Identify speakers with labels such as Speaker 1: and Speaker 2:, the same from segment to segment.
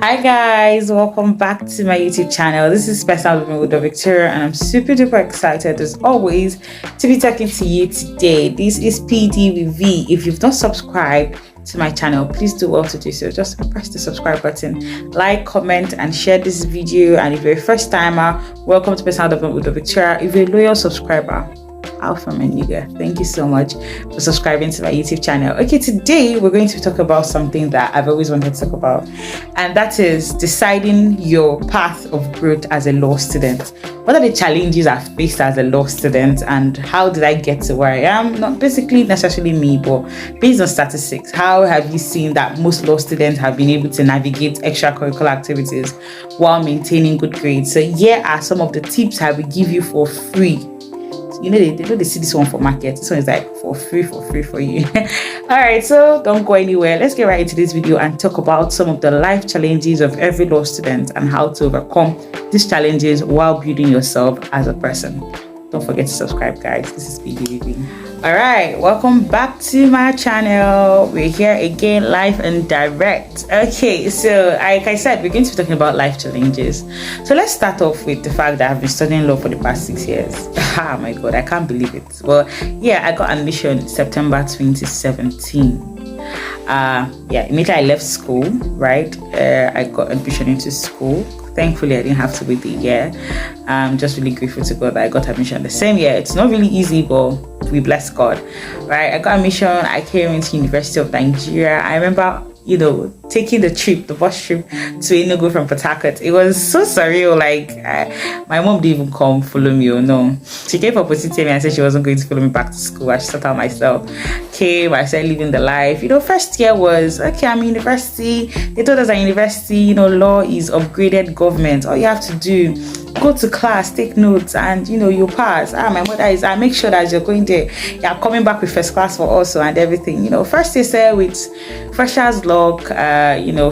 Speaker 1: Hi guys, welcome back to my YouTube channel. This is Special Living with Victoria and I'm super duper excited as always to be talking to you today. This is PD with V. If you've not subscribed to my channel, please do well to do so. Just press the subscribe button, like, comment and share this video. And if you're a first timer, welcome to Special Living with Victoria. If you're a loyal subscriber, Alpha my nigga, thank you so much for subscribing to my YouTube channel. Okay, today we're going to talk about something that I've always wanted to talk about, and that is deciding your path of growth as a law student. What are the challenges I've faced as a law student, and how did I get to where I am? Not basically necessarily me, but based on statistics, how have you seen that most law students have been able to navigate extracurricular activities while maintaining good grades? So here are some of the tips I will give you for free. You know, they see this one for market. This one is like for free for you. All right, so don't go anywhere. Let's get right into this video and talk about some of the life challenges of every law student and how to overcome these challenges while building yourself as a person. Don't forget to subscribe, guys. This is BDVV. All right, welcome back to my channel. We're here again, live and direct. Okay, so like I said, we're going to be talking about life challenges. So let's start off with the fact that I've been studying law for the past 6 years. Oh my God, I can't believe it. Well, yeah, I got admission in September 2017. Immediately I left school, right? I got admission into school. Thankfully, I didn't have to wait a year. I'm just really grateful to God that I got admission the same year. It's not really easy, but we bless God, right? I got admission. I came into University of Nigeria. I remember, taking the bus trip to Enugu from Port Harcourt. It was so surreal. Like, my mom didn't even come follow me or no. She came up to me and said she wasn't going to follow me back to school. I sorted out myself. Came, I started living the life. First year was, okay, I'm in university. They told us at university, law is upgraded government. All you have to do, go to class, take notes, and you pass. My mother is, I make sure that you're going there, you're coming back with first class for also and everything. First year said with freshers luck,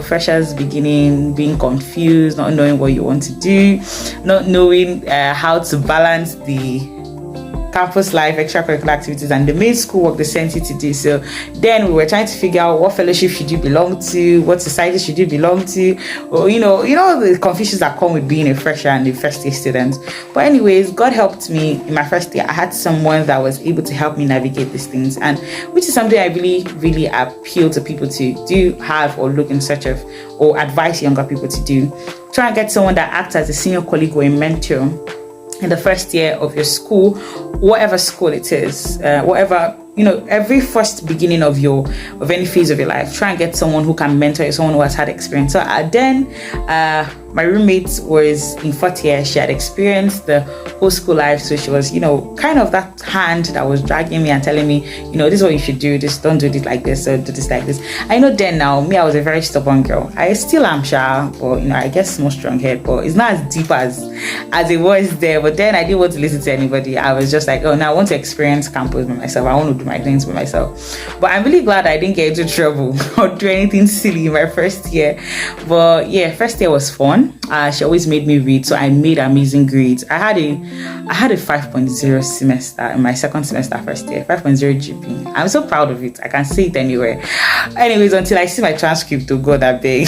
Speaker 1: freshers beginning, being confused, not knowing what you want to do, not knowing how to balance the campus life, extracurricular activities, and the main schoolwork they sent you to do. So then we were trying to figure out what fellowship should you belong to, what society should you belong to, or the confusions that come with being a fresher and a first year student. But anyways, God helped me in my first year. I had someone that was able to help me navigate these things, and which is something I really, really appeal to people to do, have, or look in search of, or advise younger people to do. Try and get someone that acts as a senior colleague or a mentor in the first year of your school, whatever school it is, every first beginning of any phase of your life. Try and get someone who can mentor you, someone who has had experience. So then my roommate was in fourth year. She had experienced the whole school life, so she was kind of that hand that was dragging me and telling me, this is what you should do, this, don't do this like this, or do this like this. I know then now, me, I was a very stubborn girl. I still am shy, but I guess more strong head, but it's not as deep as it was there. But then I didn't want to listen to anybody. I was just like, oh, now I want to experience campus by myself. I want to do my things by myself. But I'm really glad I didn't get into trouble or do anything silly in my first year. But yeah, first year was fun. She always made me read, so I made amazing grades. I had a 5.0 semester in my second semester first year, 5.0 GP. I'm so proud of it. I can see it anywhere. Anyways, until I see my transcript, to go that big.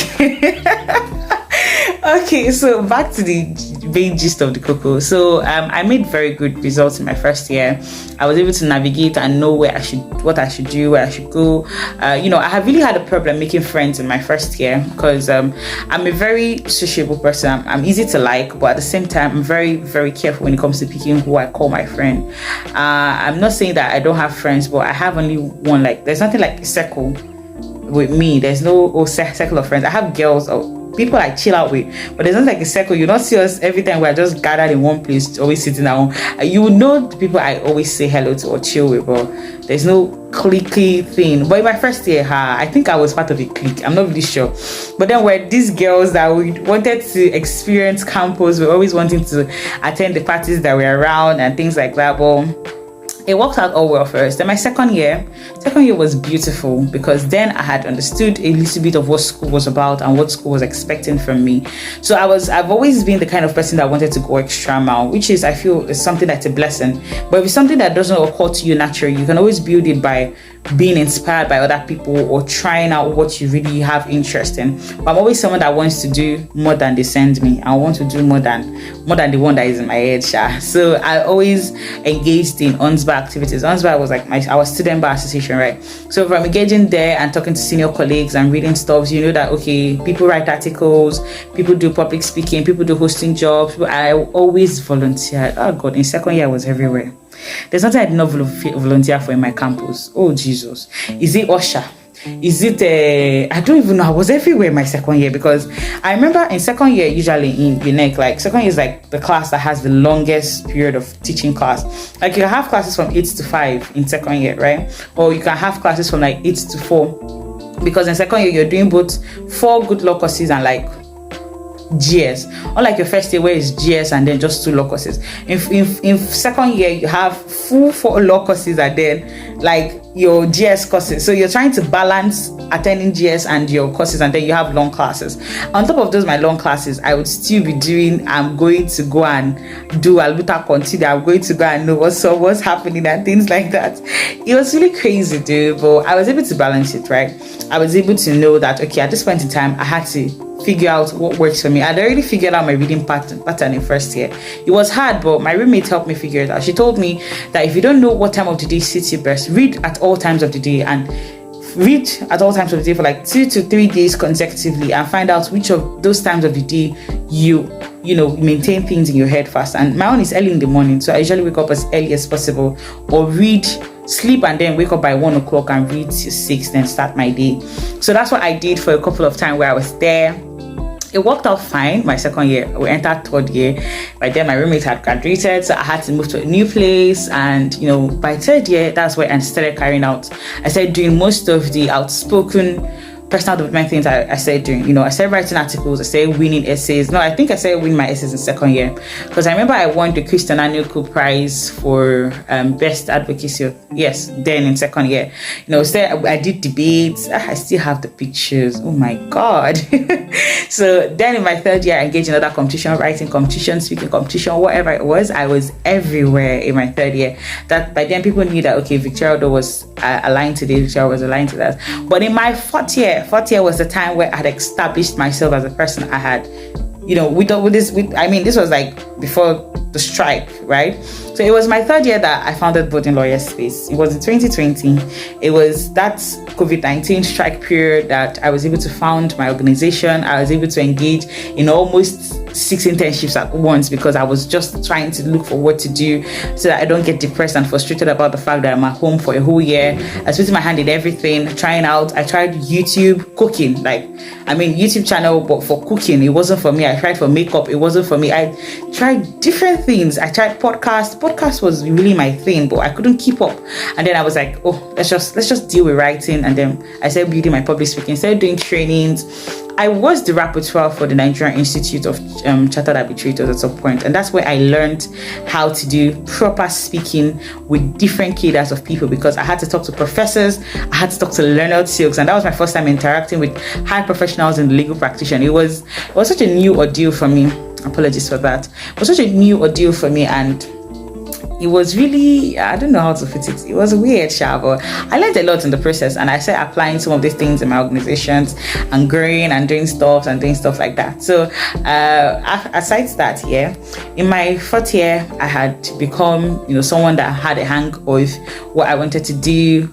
Speaker 1: Okay, so back to the main gist of the cocoa. So I made very good results in my first year. I was able to navigate and know what I should do, where I should go. I have really had a problem making friends in my first year because I'm a very sociable person. I'm easy to like, but at the same time, I'm very, very careful when it comes to picking who I call my friend. I'm not saying that I don't have friends, but I have only one. Like, there's nothing like a circle with me. There's no circle of friends. I have girls or people I chill out with, but there's not like a circle. You don't see us every time we're just gathered in one place, always sitting down. You would know the people I always say hello to or chill with, but there's no cliquey thing. But in my first year, I think I was part of a clique. I'm not really sure. But then we're these girls that we wanted to experience campus. We're always wanting to attend the parties that were around and things like that. But it worked out all well first. Then my second year was beautiful because then I had understood a little bit of what school was about and what school was expecting from me. So I've always been the kind of person that wanted to go extra mile, which I feel is something that's a blessing. But if it's something that doesn't occur to you naturally, you can always build it by being inspired by other people or trying out what you really have interest in. But I'm always someone that wants to do more than they send me. I want to do more than the one that is in my head. So I always engaged in UNSBA activities. UNSBA was like our student bar association, right? So from engaging there and talking to senior colleagues and reading stuff, you know that okay, people write articles, people do public speaking, people do hosting jobs. I always volunteered. Oh God, in second year I was everywhere. There's nothing I did not volunteer for in my campus. Oh Jesus. Is it Usher? Is it I don't even know. I was everywhere in my second year, because I remember in second year, usually in UNEC, like second year is like the class that has the longest period of teaching class. Like you have classes from 8 to 5 in second year, right? Or you can have classes from like 8 to 4, because in second year you're doing both 4 good law courses and like GS. Unlike your first year where it's GS and then just 2 law courses. In second year you have full 4 law courses and then like your GS courses. So you're trying to balance attending GS and your courses, and then you have long classes. On top of those, my long classes, I would still be doing, I'm going to go and do Albuta Continue. I'm going to go and know what's happening and things like that. It was really crazy, dude, but I was able to balance it, right? I was able to know that, okay, at this point in time, I had to figure out what works for me. I'd already figured out my reading pattern in first year. It was hard, but my roommate helped me figure it out. She told me that if you don't know what time of the day suits you best, read at all times of the day, and read at all times of the day for like 2 to 3 days consecutively, and find out which of those times of the day you maintain things in your head fast. And my own is early in the morning, so I usually wake up as early as possible, or read, sleep, and then wake up by 1 o'clock and read till 6, then start my day. So that's what I did for a couple of times where I was there. It worked out fine. My second year, we entered third year. By then, my roommate had graduated, so I had to move to a new place. And by third year, that's where I started carrying out. I started doing most of the outspoken personal development things I started doing. I started writing articles, I started winning essays. No, I think I started winning my essays in second year, because I remember I won the Christian Annual Prize for best advocacy. Yes, then in second year. I did debates. I still have the pictures. Oh my God. So then in my third year, I engaged in other competition, writing competition, speaking competition, whatever it was. I was everywhere in my third year. That by then people knew that, okay, Victoria was aligned to this, Victoria was aligned to that. But in my fourth year was the time where I had established myself as a person. I had, this was like before the strike, right? So it was my third year that I founded Building Lawyer Space. It was in 2020. It was that COVID-19 strike period that I was able to found my organization. I was able to engage in almost 6 internships at once, because I was just trying to look for what to do so that I don't get depressed and frustrated about the fact that I'm at home for a whole year. I was putting my hand in everything, trying out. I tried YouTube, cooking, YouTube channel, but for cooking, it wasn't for me. I tried for makeup, it wasn't for me. I tried different things. I tried podcast was really my thing, but I couldn't keep up. And then I was like, oh, let's just deal with writing. And then I started building my public speaking, started doing trainings. I was the rapporteur for the Nigerian Institute of Chartered Arbitrators at some point, and that's where I learned how to do proper speaking with different cadres of people, because I had to talk to professors, I had to talk to learned silks, and that was my first time interacting with high professionals in the legal practitioner. It was such a new ordeal for me. Apologies for that. It was such a new ordeal for me, and it was really, I don't know how to put it. It was weird, but I learned a lot in the process, and I started applying some of these things in my organizations and growing and doing stuff like that. So aside that, in my fourth year, I had become, someone that had a hang of what I wanted to do,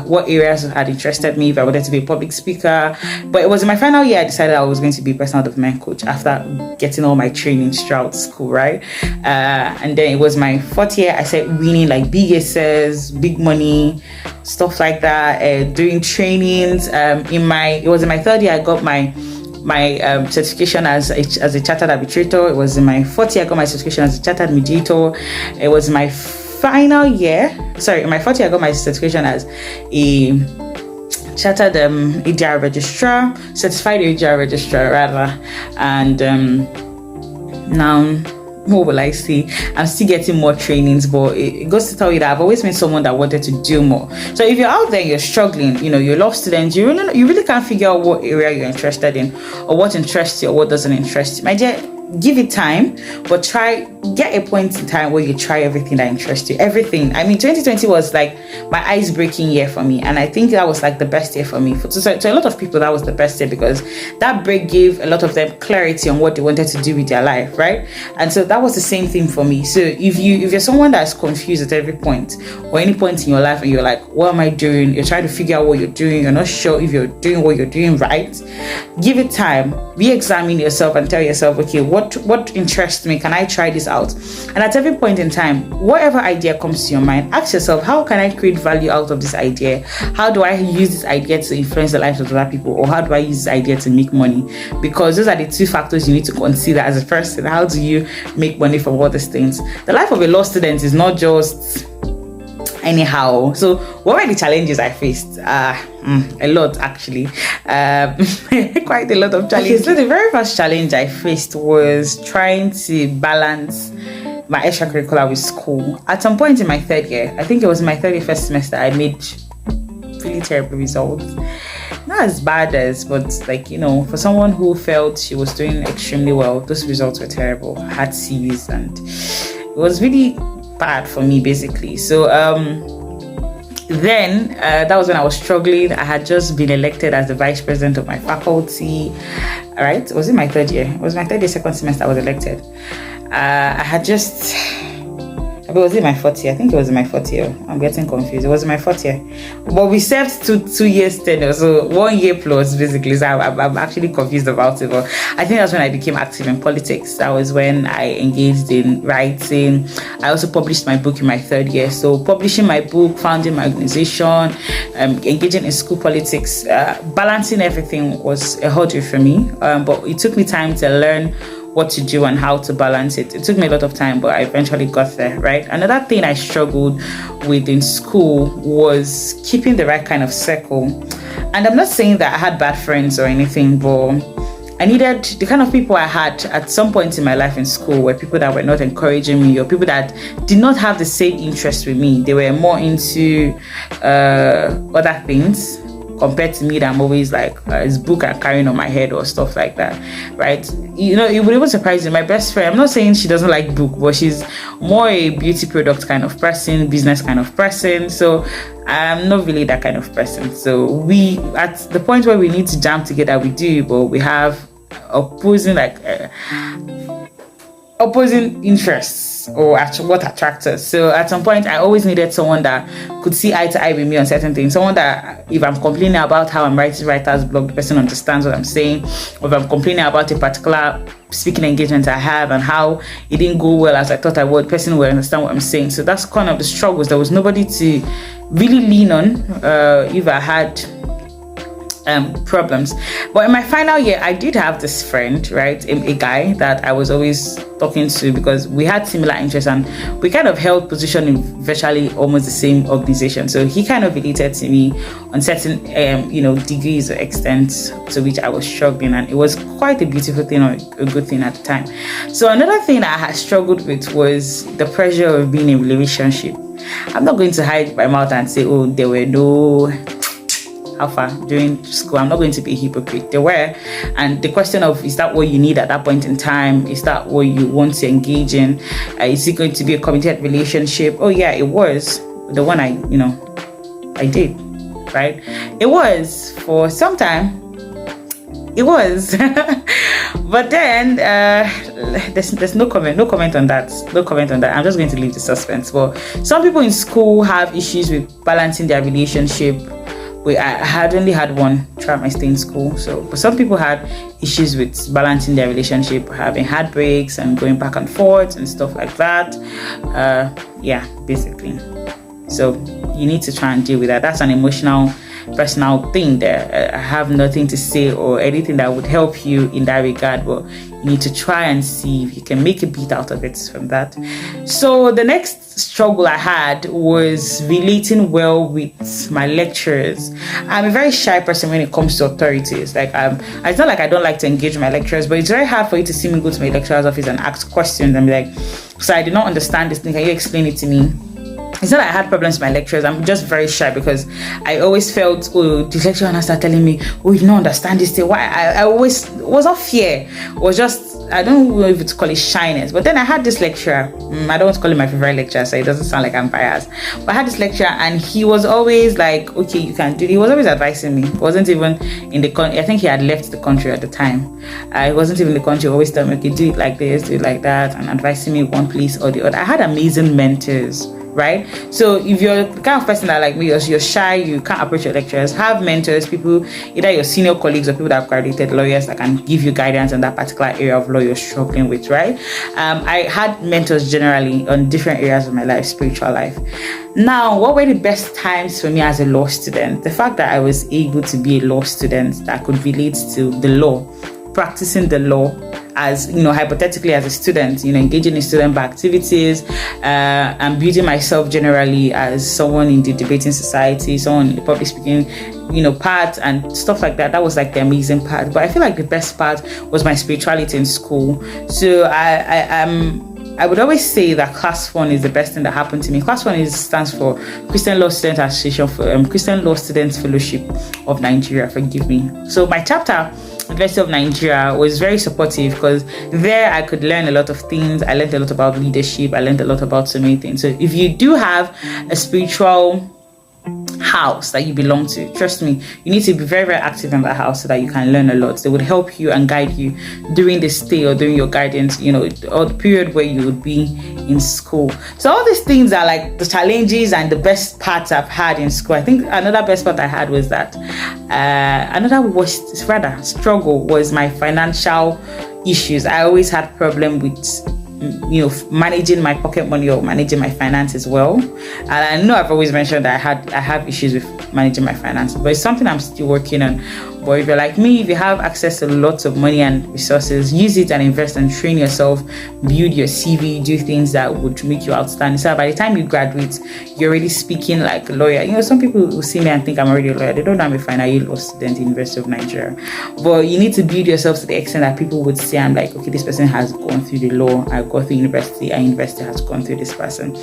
Speaker 1: what areas had interested me, if I wanted to be a public speaker. But it was in my final year I decided I was going to be a personal development coach after getting all my training throughout school, right? And then it was my fourth year I started winning like big essays, big money, stuff like that, doing trainings. It was in my third year I got my certification as a chartered arbitrator. It was in my fourth year I got my certification as a chartered mediator. It was my final year. In my fourth year I got my certification as a chartered ADR registrar, certified ADR registrar rather, and now. What will I say? I'm still getting more trainings, but it goes to tell you that I've always been someone that wanted to do more. So if you're out there, you're struggling, you're law students, you really can't figure out what area you're interested in, or what interests you or what doesn't interest you. My dear, give it time, but get a point in time where you try everything that interests you. Everything. I mean, 2020 was like my ice-breaking year for me, and I think that was like the best year for me. To a lot of people, that was the best year because that break gave a lot of them clarity on what they wanted to do with their life, right? And so that was the same thing for me. So if you're someone that's confused at every point or any point in your life, and you're like, what am I doing? You're trying to figure out what you're doing. You're not sure if you're doing what you're doing right. Give it time. Re-examine yourself and tell yourself, okay, what interests me? Can I try this out? And at every point in time, whatever idea comes to your mind, ask yourself, how can I create value out of this idea? How do I use this idea to influence the lives of other people? Or how do I use this idea to make money? Because those are the two factors you need to consider as a person. How do you make money from all these things? The life of a law student is not just anyhow. So what were the challenges I faced? A lot, actually. Quite a lot of challenges. Okay, so the very first challenge I faced was trying to balance my extracurricular with school. At some point in my third year, I think it was my 31st semester, I made really terrible results. Not as bad as, but like, for someone who felt she was doing extremely well, those results were terrible. I had C's and it was really bad for me, basically. So then that was when I was struggling. I had just been elected as the vice president of my faculty. All right, was it my third year? It was my third year, second semester I was elected. I had just, was it my fourth year? I think it was in my fourth year. I'm getting confused. It was in my fourth year. But we served 2 years tenure, so 1 year plus basically. So I'm actually confused about it. But I think that's when I became active in politics. That was when I engaged in writing. I also published my book in my third year. So publishing my book, founding my organization, engaging in school politics, balancing everything was a hurdle for me. But it took me time to learn what to do and how to balance it. It took me a lot of time, but I eventually got there, right? Another thing I struggled with in school was keeping the right kind of circle. And I'm not saying that I had bad friends or anything, but I needed the kind of people I had at some point in my life in school were people that were not encouraging me or people that did not have the same interest with me. They were more into other things compared to me, that I'm always like this book I'm carrying on my head or stuff like that, right? It would even surprise you. My best friend, I'm not saying she doesn't like book, but she's more a beauty product kind of person, business kind of person. So I'm not really that kind of person. So we, at the point where we need to jam together, we do, but we have opposing interests or what attracts us. So at some point I always needed someone that could see eye to eye with me on certain things, someone that if I'm complaining about how I'm writing writer's blog, the person understands what I'm saying, or if I'm complaining about a particular speaking engagement I have and how it didn't go well as I thought I would, the person will understand what I'm saying. So that's kind of the struggles. There was nobody to really lean on if I had problems. But in my final year, I did have this friend, right, a guy that I was always talking to because we had similar interests and we kind of held position in virtually almost the same organization. So he kind of related to me on certain degrees or extent to which I was struggling, and it was quite a beautiful thing or a good thing at the time. So another thing that I had struggled with was the pressure of being in a relationship. I'm not going to hide my mouth and say, oh, there were no alpha during school. I'm not going to be a hypocrite. There were, and the question of, is that what you need at that point in time? Is that what you want to engage in? Is it going to be a committed relationship? Oh yeah, it was the one I did, right? It was for some time. It was, but then there's no comment on that. No comment on that. I'm just going to leave the suspense. But some people in school have issues with balancing their relationship. I had only had one throughout my stay in school. But some people had issues with balancing their relationship, having heartbreaks and going back and forth and stuff like that. Basically. So you need to try and deal with that. That's an emotional, personal thing there. I have nothing to say or anything that would help you in that regard, but you need to try and see if you can make a beat out of it from that. So the next struggle I had was relating well with my lecturers. I'm a very shy person when it comes to authorities. It's not like I don't like to engage my lecturers, but it's very hard for you to see me go to my lecturer's office and ask questions and be like, so I did not understand this thing, can you explain it to me? It's not that I had problems with my lecturers. I'm just very shy because I always felt, the lecturer now start telling me, you don't understand this thing. Why? I always was not fear. It was just I don't know if it's called it shyness, but then I had this lecturer. I don't want to call him my favorite lecturer, so it doesn't sound like I'm biased. But I had this lecturer, and he was always like, okay, you can do it. He was always advising me. He wasn't even in the country. I think he had left the country at the time. He wasn't even in the country. Always telling me, okay, do it like this, do it like that, and advising me one place or the other. I had amazing mentors, right? So if you're the kind of person that like me, you're shy, you can't approach your lecturers, have mentors, people, either your senior colleagues or people that have graduated lawyers that can give you guidance on that particular area of law you're struggling with, right? I had mentors generally on different areas of my life, spiritual life. Now, what were the best times for me as a law student? The fact that I was able to be a law student that could relate to the law, practicing the law, as hypothetically as a student, engaging in student activities, and building myself generally as someone in the debating society, someone in the public speaking, part and stuff like that. That was like the amazing part. But I feel like the best part was my spirituality in school. So I would always say that Class 1 is the best thing that happened to me. Class 1 stands for Christian Law Students Association, for Christian Law Students Fellowship of Nigeria, forgive me. So my chapter, University of Nigeria, was very supportive because there I could learn a lot of things. I learned a lot about leadership. I learned a lot about so many things. So if you do have a spiritual house that you belong to, trust me, you need to be very, very active in that house so that you can learn a lot. They would help you and guide you during the stay or during your guidance, or the period where you would be in school. So all these things are like the challenges and the best parts I've had in school. I think another best part I had was that another worst struggle was my financial issues. I always had problem with managing my pocket money or managing my finances well. And I know I've always mentioned that I have issues with managing my finances, but it's something I'm still working on. But if you're like me, if you have access to lots of money and resources, use it and invest and train yourself, build your CV, do things that would make you outstanding. So by the time you graduate, you're already speaking like a lawyer. Some people will see me and think I'm already a lawyer. They don't know I'm a final year law student in University of Nigeria. But you need to build yourself to the extent that people would say, I'm like, okay, this person has gone through the law. I've gone through university, and university has gone through this person.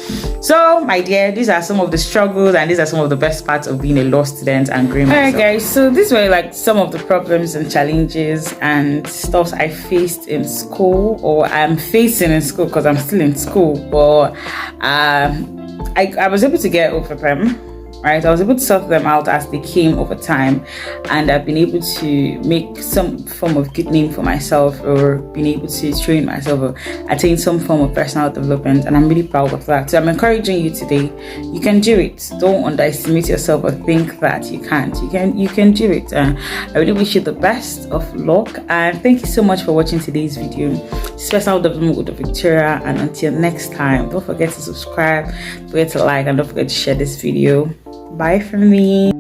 Speaker 1: So, my dear, these are some of the struggles and these are some of the best parts of being a law student and growing myself. Alright guys, so these were like some of the problems and challenges and stuff I faced in school, or I'm facing in school because I'm still in school. But I was able to get over them. Right, I was able to sort them out as they came over time, and I've been able to make some form of good name for myself, or been able to train myself, or attain some form of personal development, and I'm really proud of that. So I'm encouraging you today. You can do it. Don't underestimate yourself or think that you can't. You can do it. I really wish you the best of luck, and thank you so much for watching today's video. Special development with Victoria, and until next time, don't forget to subscribe, don't forget to like, and don't forget to share this video. Bye from me.